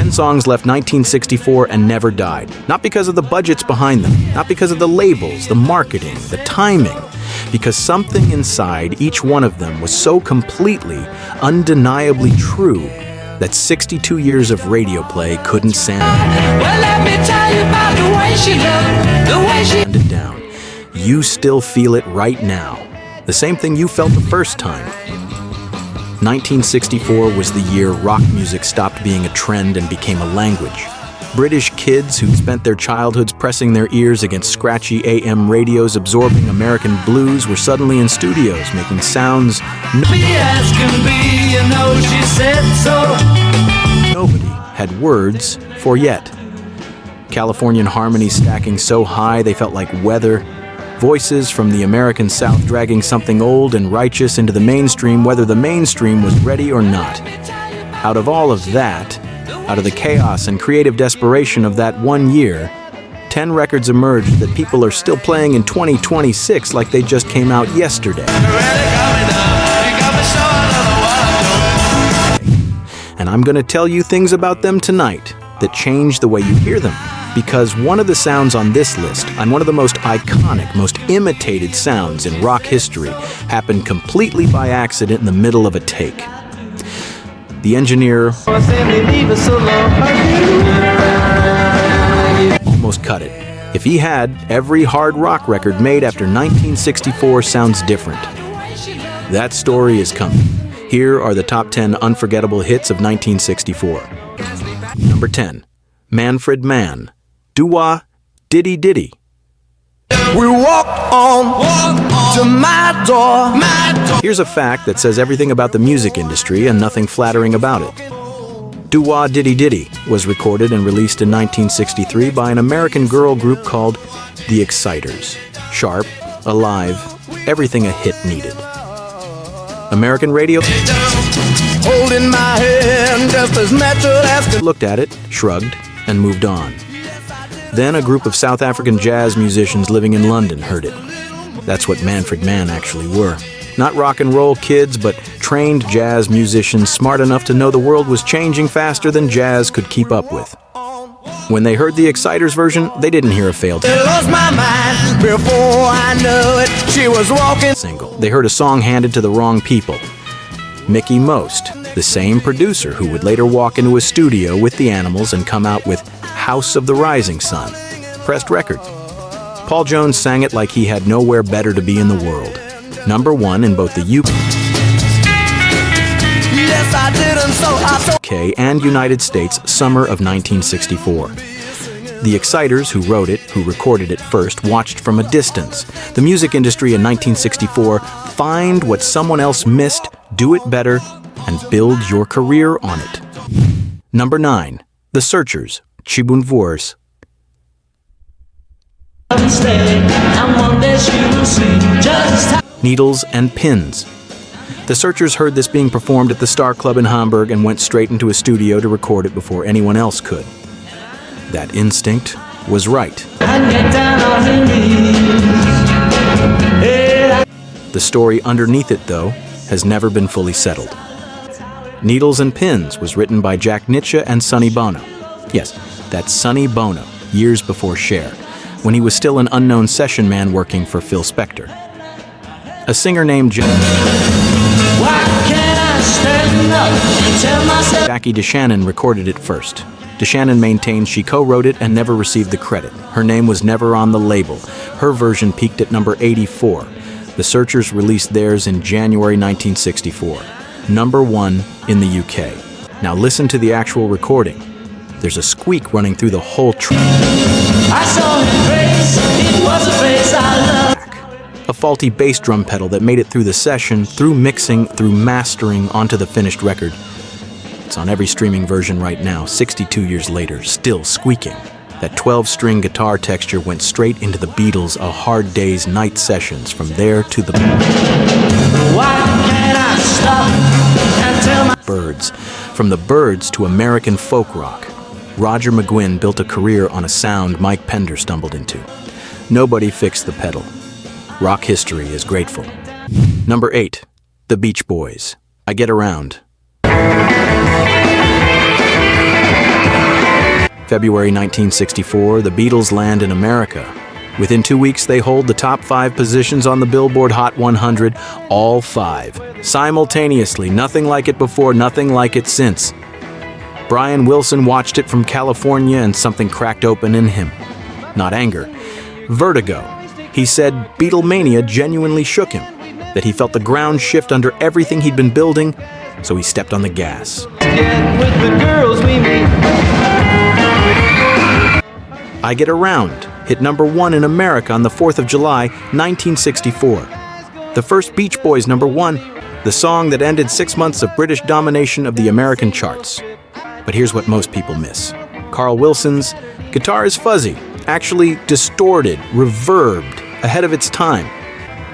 10 songs left 1964 and never died. Not because of the budgets behind them, not because of the labels, the marketing, the timing, because something inside each one of them was so completely, undeniably true that 62 years of radio play couldn't sand it down. You still feel it right now. The same thing you felt the first time. 1964 was the year rock music stopped being a trend and became a language. British kids who'd spent their childhoods pressing their ears against scratchy AM radios absorbing American blues were suddenly in studios making sounds nobody had words for yet. Californian harmonies stacking so high they felt like weather. Voices from the American South dragging something old and righteous into the mainstream, whether the mainstream was ready or not. Out of all of that, out of the chaos and creative desperation of that one year, 10 records emerged that people are still playing in 2026 like they just came out yesterday. And I'm going to tell you things about them tonight that change the way you hear them. Because one of the sounds on this list, and one of the most iconic, most imitated sounds in rock history, happened completely by accident in the middle of a take. The engineer almost cut it. If he had, every hard rock record made after 1964 sounds different. That story is coming. Here are the top 10 unforgettable hits of 1964. Number 10, Manfred Mann. Doo-wah, Diddy Diddy. We walked on to my door. Here's a fact that says everything about the music industry and nothing flattering about it. Doo-wah, Diddy Diddy was recorded and released in 1963 by an American girl group called The Exciters. Sharp, alive, everything a hit needed. American radio Holding my hand just as natural as looked at it, shrugged, and moved on. Then a group of South African jazz musicians living in London heard it. That's what Manfred Mann actually were. Not rock and roll kids, but trained jazz musicians smart enough to know the world was changing faster than jazz could keep up with. When they heard the Exciters version, they didn't hear a failed lost my mind before I knew it. She was walking single. They heard a song handed to the wrong people. Mickey Most, the same producer who would later walk into a studio with the Animals and come out with House of the Rising Sun, pressed record. Paul Jones sang it like he had nowhere better to be in the world. Number 1 in both the UK and United States, summer of 1964. The Exciters, who wrote it, who recorded it first, watched from a distance. The music industry in 1964, find what someone else missed, do it better, and build your career on it. Number 9, The Searchers, Chibunvors. Needles and Pins. The Searchers heard this being performed at the Star Club in Hamburg and went straight into a studio to record it before anyone else could. That instinct was right. The story underneath it, though, has never been fully settled. Needles and Pins was written by Jack Nitzsche and Sonny Bono. Yes, that's Sonny Bono, years before Cher, when he was still an unknown session man working for Phil Spector. A singer named Jackie DeShannon recorded it first. DeShannon maintains she co-wrote it and never received the credit. Her name was never on the label. Her version peaked at number 84. The Searchers released theirs in January 1964. Number 1 in the UK. Now listen to the actual recording. There's a squeak running through the whole track. I saw her face, it was a face I loved. A faulty bass drum pedal that made it through the session, through mixing, through mastering, onto the finished record. It's on every streaming version right now, 62 years later, still squeaking. That 12-string guitar texture went straight into the Beatles' A Hard Day's night sessions, from there to the Why can't I stop and tell my Birds. From the Birds to American folk rock. Roger McGuinn built a career on a sound Mike Pender stumbled into. Nobody fixed the pedal. Rock history is grateful. Number 8, The Beach Boys, I Get Around. February 1964, the Beatles land in America. Within 2 weeks, they hold the top 5 positions on the Billboard Hot 100, all 5. Simultaneously, nothing like it before, nothing like it since. Brian Wilson watched it from California and something cracked open in him. Not anger, vertigo. He said Beatlemania genuinely shook him, that he felt the ground shift under everything he'd been building, so he stepped on the gas. I Get Around hit number 1 in America on the 4th of July, 1964. The first Beach Boys number 1, the song that ended 6 months of British domination of the American charts. But here's what most people miss. Carl Wilson's guitar is fuzzy, actually distorted, reverbed, ahead of its time.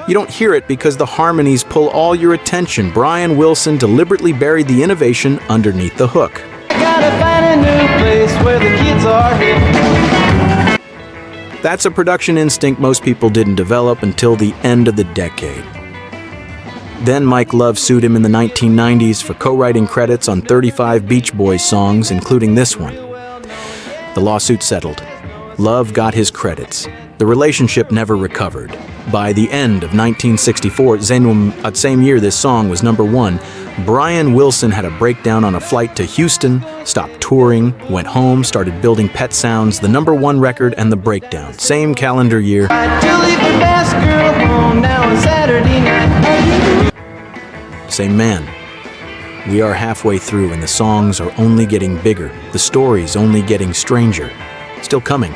You don't hear it because the harmonies pull all your attention. Brian Wilson deliberately buried the innovation underneath the hook. Gotta find a new place where the kids are hip. That's a production instinct most people didn't develop until the end of the decade. Then Mike Love sued him in the 1990s for co-writing credits on 35 Beach Boys songs, including this one. The lawsuit settled. Love got his credits. The relationship never recovered. By the end of 1964, same year this song was number 1, Brian Wilson had a breakdown on a flight to Houston, stopped touring, went home, started building Pet Sounds, the number 1 record, and the breakdown. Same calendar year. Same man. We are halfway through and the songs are only getting bigger, the stories only getting stranger. Still coming.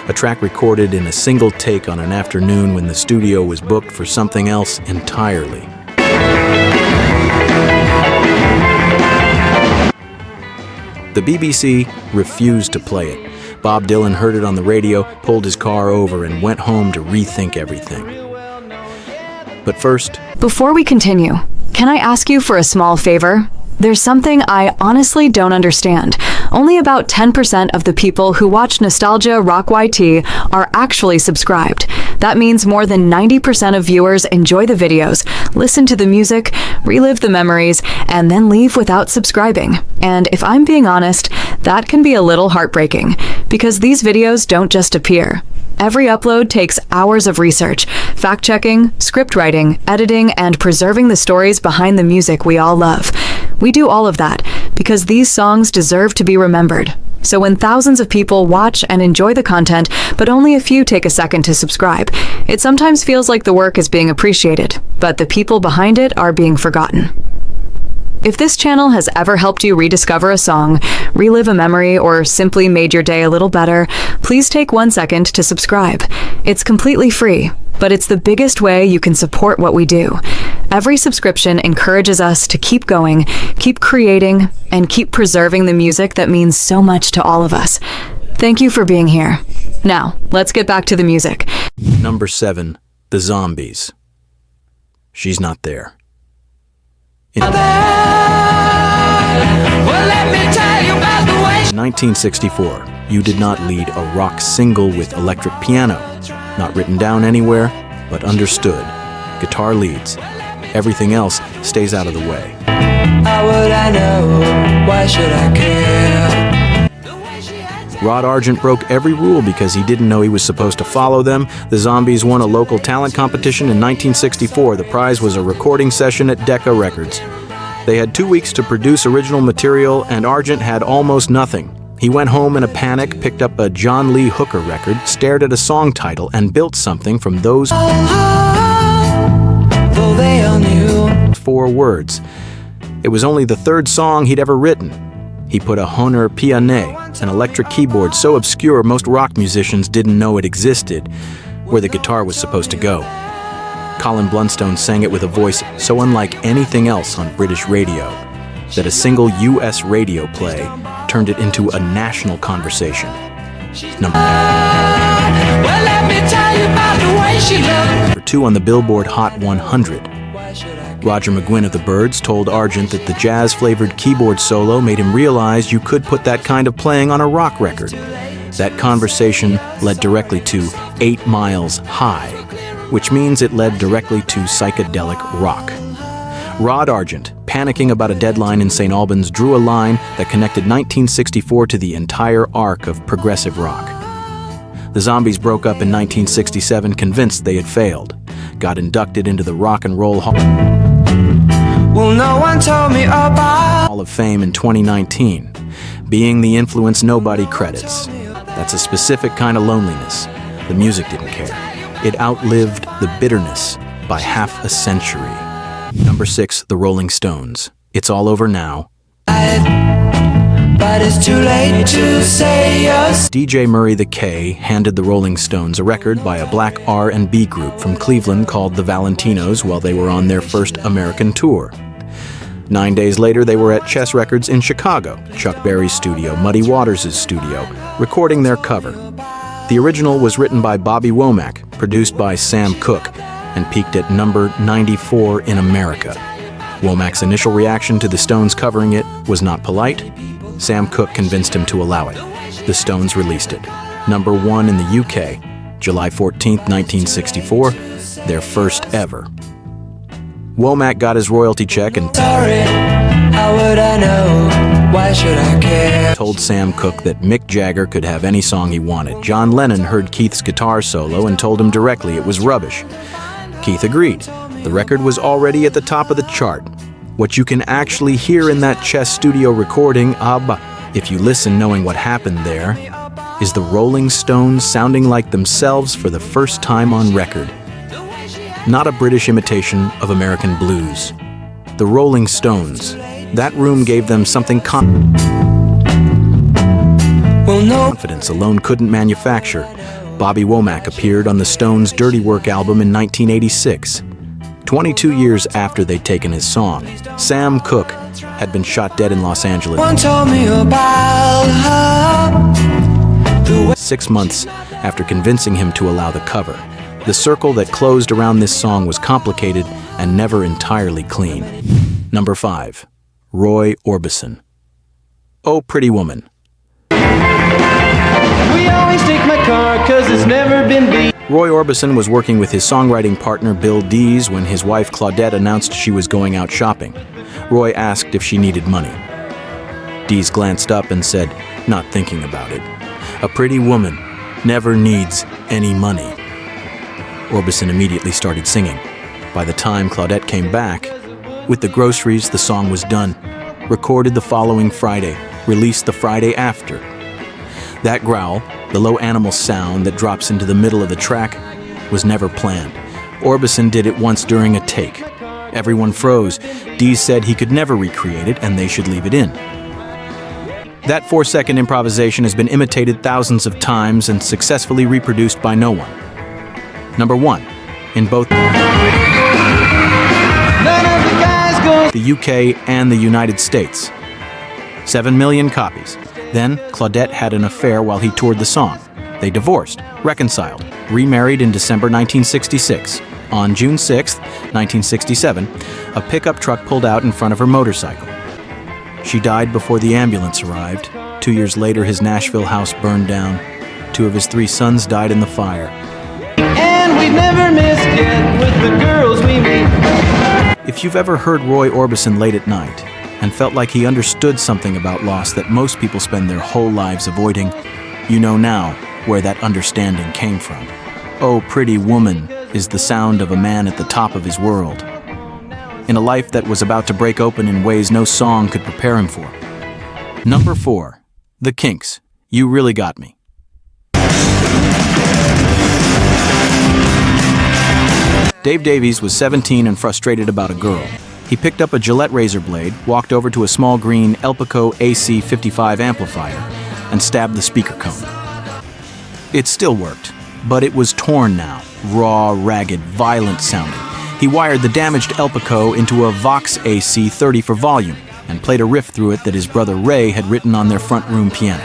A track recorded in a single take on an afternoon when the studio was booked for something else entirely. The BBC refused to play it. Bob Dylan heard it on the radio, pulled his car over, and went home to rethink everything. But first, before we continue, can I ask you for a small favor? There's something I honestly don't understand. Only about 10% of the people who watch Nostalgia Rock YT are actually subscribed. That means more than 90% of viewers enjoy the videos, listen to the music, relive the memories, and then leave without subscribing. And if I'm being honest, that can be a little heartbreaking, because these videos don't just appear. Every upload takes hours of research, fact-checking, script writing, editing, and preserving the stories behind the music we all love. We do all of that because these songs deserve to be remembered. So when thousands of people watch and enjoy the content, but only a few take a second to subscribe, it sometimes feels like the work is being appreciated, but the people behind it are being forgotten. If this channel has ever helped you rediscover a song, relive a memory, or simply made your day a little better, please take 1 second to subscribe. It's completely free, but it's the biggest way you can support what we do. Every subscription encourages us to keep going, keep creating, and keep preserving the music that means so much to all of us. Thank you for being here. Now, let's get back to the music. Number 7, The Zombies. She's not there. In 1964, You Did Not lead a rock single with electric piano. Not written down anywhere, but understood. Guitar leads. Everything else stays out of the way. How would I know? Why should I care? Rod Argent broke every rule because he didn't know he was supposed to follow them. The Zombies won a local talent competition in 1964. The prize was a recording session at Decca Records. They had 2 weeks to produce original material, and Argent had almost nothing. He went home in a panic, picked up a John Lee Hooker record, stared at a song title, and built something from those 4 words. It was only the 3rd song he'd ever written. He put a Hohner piano, an electric keyboard so obscure most rock musicians didn't know it existed, where the guitar was supposed to go. Colin Blunstone sang it with a voice so unlike anything else on British radio that a single U.S. radio play turned it into a national conversation. Number 2 on the Billboard Hot 100. Roger McGuinn of the Byrds told Argent that the jazz-flavored keyboard solo made him realize you could put that kind of playing on a rock record. That conversation led directly to 8 Miles High, which means it led directly to psychedelic rock. Rod Argent, panicking about a deadline in St. Albans, drew a line that connected 1964 to the entire arc of progressive rock. The Zombies broke up in 1967, convinced they had failed, got inducted into the Rock and Roll Hall of Fame in 2019, being the influence nobody credits. That's a specific kind of loneliness. The music didn't care. It outlived the bitterness by half a century. Number 6, The Rolling Stones. It's All Over Now. But it's too late to say yes. DJ Murray the K handed the Rolling Stones a record by a black R&B group from Cleveland called the Valentinos while they were on their first American tour. 9 days later, they were at Chess Records in Chicago, Chuck Berry's studio, Muddy Waters' studio, recording their cover. The original was written by Bobby Womack, produced by Sam Cooke, and peaked at number 94 in America. Womack's initial reaction to the Stones covering it was not polite. Sam Cooke convinced him to allow it. The Stones released it. Number 1 in the UK, July 14, 1964, their first ever. Womack got his royalty check and how would I know? Why should I care? Told Sam Cooke that Mick Jagger could have any song he wanted. John Lennon heard Keith's guitar solo and told him directly it was rubbish. Keith agreed. The record was already at the top of the chart. What you can actually hear in that Chess studio recording, if you listen knowing what happened there, is the Rolling Stones sounding like themselves for the first time on record. Not a British imitation of American blues. The Rolling Stones. That room gave them something confidence alone couldn't manufacture. Bobby Womack appeared on the Stones' Dirty Work album in 1986. 22 years after they'd taken his song, Sam Cooke had been shot dead in Los Angeles. 6 months after convincing him to allow the cover. The circle that closed around this song was complicated and never entirely clean. Number 5, Roy Orbison. Oh, Pretty Woman. We always take my car 'cause it's never been beat. Roy Orbison was working with his songwriting partner Bill Dees when his wife Claudette announced she was going out shopping. Roy asked if she needed money. Dees glanced up and said, not thinking about it, "A pretty woman never needs any money." Orbison immediately started singing. By the time Claudette came back, with the groceries, the song was done. Recorded the following Friday, released the Friday after. That growl, the low animal sound that drops into the middle of the track, was never planned. Orbison did it once during a take. Everyone froze. Dees said he could never recreate it and they should leave it in. That 4-second improvisation has been imitated thousands of times and successfully reproduced by no one. Number 1, in both the UK and the United States. 7 million copies. Then, Claudette had an affair while he toured the song. They divorced, reconciled, remarried in December 1966. On June 6, 1967, a pickup truck pulled out in front of her motorcycle. She died before the ambulance arrived. 2 years later, his Nashville house burned down. 2 of his 3 sons died in the fire. And we never miss yet with the girls we meet. If you've ever heard Roy Orbison late at night and felt like he understood something about loss that most people spend their whole lives avoiding, you know now where that understanding came from. Oh, Pretty Woman is the sound of a man at the top of his world, in a life that was about to break open in ways no song could prepare him for. Number 4, The Kinks, You Really Got Me. Dave Davies was 17 and frustrated about a girl. He picked up a Gillette razor blade, walked over to a small green Elpico AC55 amplifier, and stabbed the speaker cone. It still worked, but it was torn now, raw, ragged, violent sounding. He wired the damaged Elpico into a Vox AC30 for volume and played a riff through it that his brother Ray had written on their front room piano.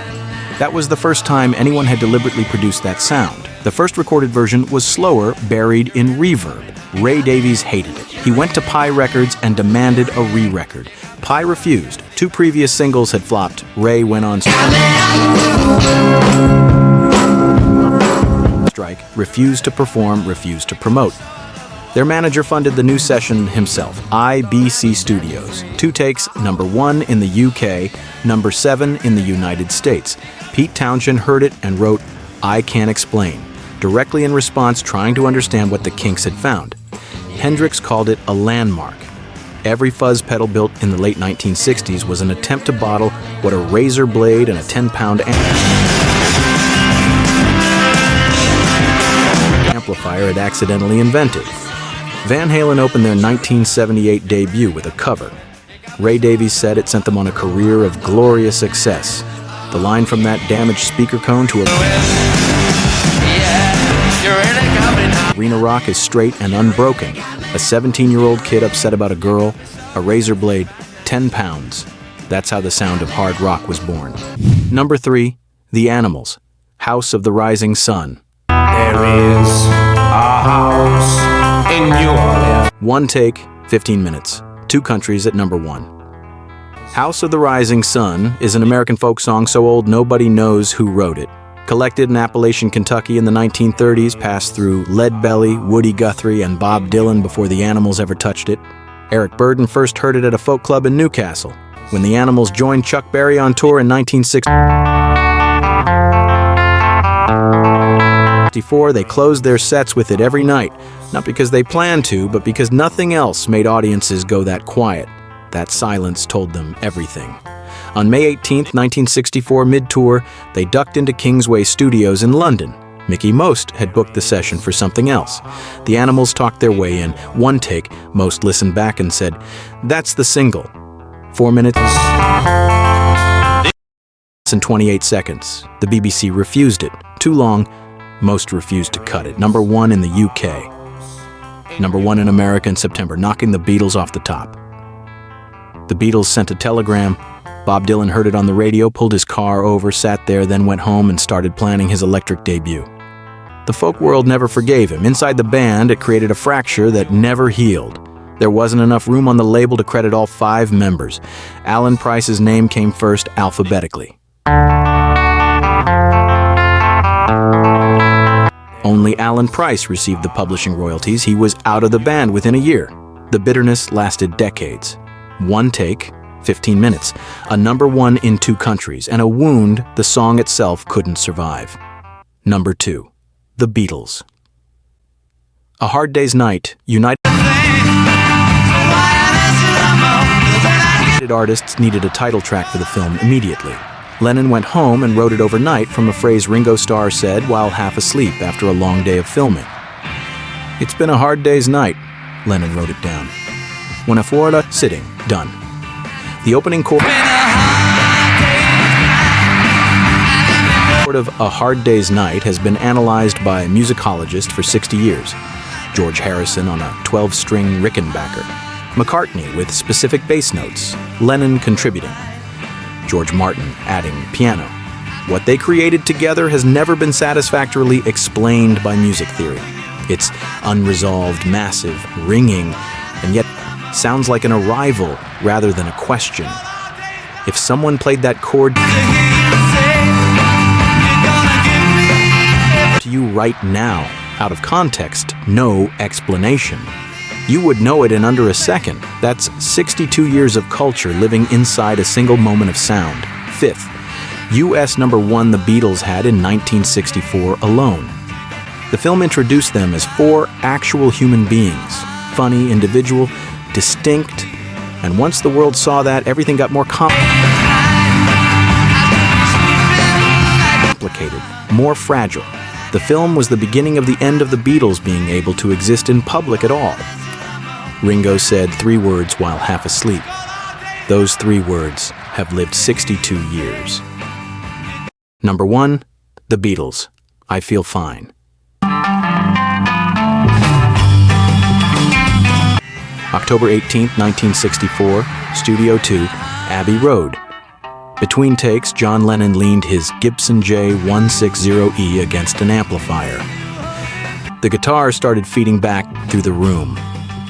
That was the first time anyone had deliberately produced that sound. The first recorded version was slower, buried in reverb. Ray Davies hated it. He went to Pi Records and demanded a re-record. Pi refused. 2 previous singles had flopped. Ray went on strike, refused to perform, refused to promote. Their manager funded the new session himself, IBC Studios. 2 takes, number 1 in the UK, number 7 in the United States. Pete Townshend heard it and wrote, "I Can't Explain," directly in response, trying to understand what the Kinks had found. Hendrix called it a landmark. Every fuzz pedal built in the late 1960s was an attempt to bottle what a razor blade and a 10-pound amplifier had accidentally invented. Van Halen opened their 1978 debut with a cover. Ray Davies said it sent them on a career of glorious success. The line from that damaged speaker cone to arena rock is straight and unbroken. A 17-year-old kid upset about a girl, a razor blade, 10 pounds. That's how the sound of hard rock was born. Number 3, The Animals, House of the Rising Sun. There is a house in New Orleans. 1 take, 15 minutes. 2 countries at number 1. House of the Rising Sun is an American folk song so old nobody knows who wrote it. Collected in Appalachian, Kentucky in the 1930s, passed through Leadbelly, Woody Guthrie, and Bob Dylan before the Animals ever touched it. Eric Burdon first heard it at a folk club in Newcastle. When the Animals joined Chuck Berry on tour in 1964, they closed their sets with it every night, not because they planned to, but because nothing else made audiences go that quiet. That silence told them everything. On May 18, 1964, mid-tour, they ducked into Kingsway Studios in London. Mickey Most had booked the session for something else. The Animals talked their way in. 1 take, Most listened back and said, "That's the single." 4 minutes and 28 seconds. The BBC refused it. Too long, Most refused to cut it. Number 1 in the UK. Number 1 in America in September, knocking the Beatles off the top. The Beatles sent a telegram. Bob Dylan heard it on the radio, pulled his car over, sat there, then went home and started planning his electric debut. The folk world never forgave him. Inside the band, it created a fracture that never healed. There wasn't enough room on the label to credit all 5 members. Alan Price's name came first alphabetically. Only Alan Price received the publishing royalties. He was out of the band within a year. The bitterness lasted decades. 1 take, 15 minutes, a number 1 in 2 countries, and a wound the song itself couldn't survive. Number 2, The Beatles. A Hard Day's Night, United artists needed a title track for the film immediately. Lennon went home and wrote it overnight from a phrase Ringo Starr said while half asleep after a long day of filming. "It's been a hard day's night," Lennon wrote it down. When a Florida sitting, done. The opening chord of A Hard Day's Night has been analyzed by a musicologist for 60 years. George Harrison on a 12-string Rickenbacker. McCartney with specific bass notes. Lennon contributing. George Martin adding piano. What they created together has never been satisfactorily explained by music theory. It's unresolved, massive, ringing, and yet sounds like an arrival rather than a question. If someone played that chord to you right now, out of context, no explanation, you would know it in under a second. That's 62 years of culture living inside a single moment of sound. 5th, US number 1 the Beatles had in 1964 alone. The film introduced them as 4 actual human beings, funny, individual, distinct, and once the world saw that, everything got more complicated, more fragile. The film was the beginning of the end of the Beatles being able to exist in public at all. Ringo said 3 words while half asleep. Those 3 words have lived 62 years. Number 1, The Beatles, I Feel Fine. October 18, 1964, Studio 2, Abbey Road. Between takes, John Lennon leaned his Gibson J160E against an amplifier. The guitar started feeding back through the room.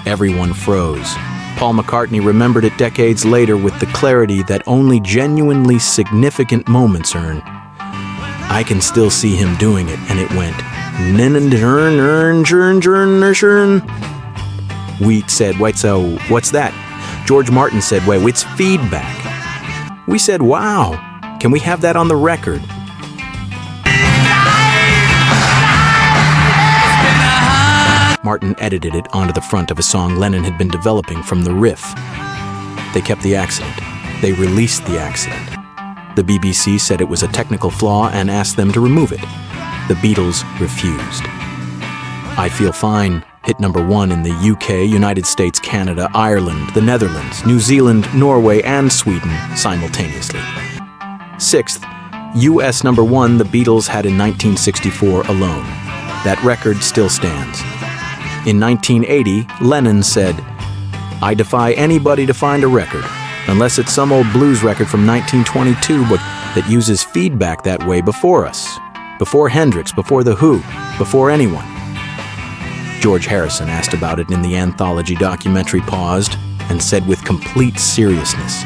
Everyone froze. Paul McCartney remembered it decades later with the clarity that only genuinely significant moments earn. I can still see him doing it, and it went We said, wait, so what's that? George Martin said, wait, it's feedback. We said, wow, can we have that on the record? Martin edited it onto the front of a song Lennon had been developing from the riff. They kept the accident. They released the accident. The BBC said it was a technical flaw and asked them to remove it. The Beatles refused. I Feel Fine hit number 1 in the UK, United States, Canada, Ireland, the Netherlands, New Zealand, Norway, and Sweden simultaneously. 6th, US number 1 the Beatles had in 1964 alone. That record still stands. In 1980, Lennon said, I defy anybody to find a record, unless it's some old blues record from 1922, but that uses feedback that way before us, before Hendrix, before The Who, before anyone. George Harrison asked about it in the anthology documentary Paused and said with complete seriousness,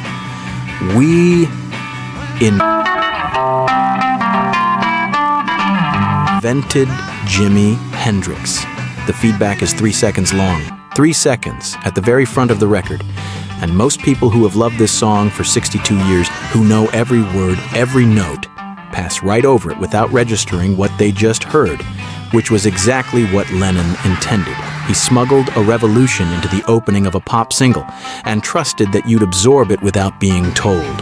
we invented Jimi Hendrix. The feedback is 3 seconds long. 3 seconds at the very front of the record. And most people who have loved this song for 62 years, who know every word, every note, pass right over it without registering what they just heard, which was exactly what Lennon intended. He smuggled a revolution into the opening of a pop single and trusted that you'd absorb it without being told.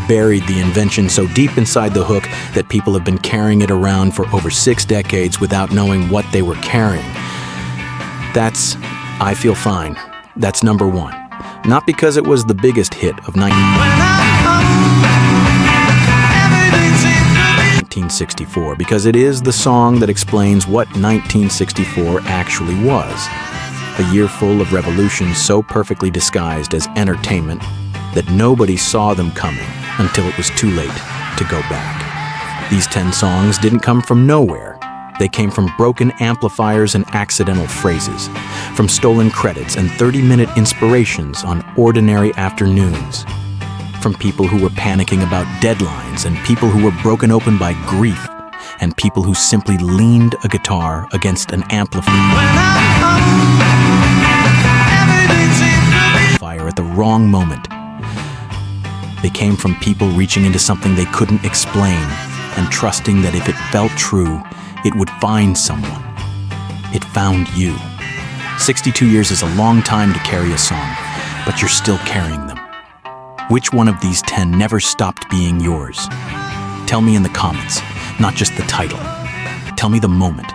Buried the invention so deep inside the hook that people have been carrying it around for over 6 decades without knowing what they were carrying. That's I Feel Fine. That's number 1. Not because it was the biggest hit of 1964, because it is the song that explains what 1964 actually was. A year full of revolutions so perfectly disguised as entertainment that nobody saw them coming until it was too late to go back. These 10 songs didn't come from nowhere. They came from broken amplifiers and accidental phrases, from stolen credits and 30-minute inspirations on ordinary afternoons, from people who were panicking about deadlines and people who were broken open by grief and people who simply leaned a guitar against an amplifier at the wrong moment. They came from people reaching into something they couldn't explain and trusting that if it felt true, it would find someone. It found you. 62 years is a long time to carry a song, but you're still carrying them. Which one of these 10 never stopped being yours? Tell me in the comments, not just the title. Tell me the moment.